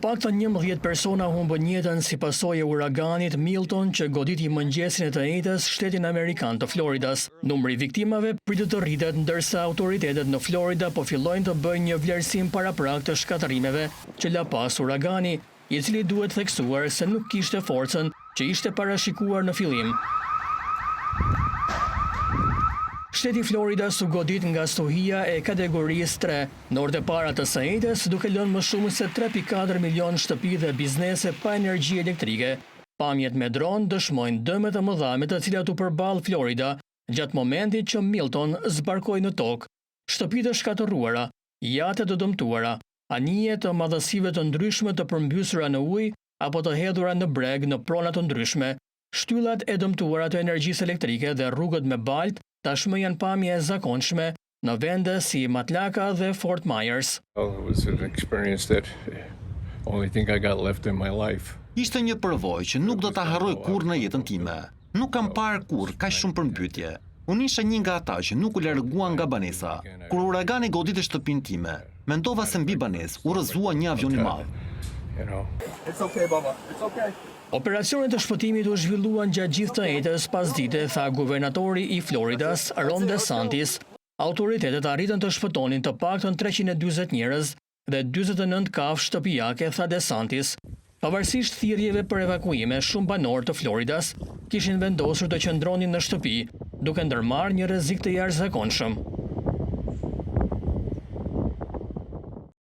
paktën 11 persona humbën jetën si pasojë e uraganit Milton që goditi mëngjesin e të njëjtës shtetin amerikan të Floridas. Numri viktimave pritet të rritet ndërsa autoritetet në Florida po fillojnë të bëjnë një vlerësim paraprak të shkatërimeve që la pas uragani, i cili duhet theksuar se nuk kishte forcën që ishte parashikuar në fillim. Shteti Floridas u godit nga stuhia e kategorisë 3, në orët e para të së njëjtës duke lënë më shumë se 3.4 milion shtëpi dhe biznese pa energji elektrike. Pamjet me dron dëshmojnë dëmet e mëdha me të cilat u përball Florida gjatë momentit që Milton zbarkoi në tokë. Shtëpi të shkatërruara, jate të dëmtuara, anije të madhësive të ndryshme të përmbysura në ujë apo të hedhura në breg në prona të ndryshme, shtyllat e dëmtuara të energjisë elektrike dhe rrugët me balt tashmë janë pamje e zakonshme në vende si Matlaka dhe Fort Myers. Ishte një përvojë që nuk do ta harroj kurrë në jetën time. Nuk kam parë kurrë kaq shumë përmbytje. Unë isha një nga ata që nuk u larguan nga banesa. Kur uragani goditi shtëpinë time, mendova se mbi banesë u rrëzua një avion i madh. Operacionet të shpëtimit u zhvilluan gjatë gjithë të njëjtës pasdite, tha guvernatori i Floridas, Ron DeSantis. Autoritetet arritën të shpëtonin të paktën 340 njerëz dhe 49 kafshë shtëpiake, tha DeSantis. Pavarësisht thirrjeve për evakuime, shumë banorë të Floridas kishin vendosur të qëndronin në shtëpi, duke ndërmarrë një rrezik të jashtëzakonshëm.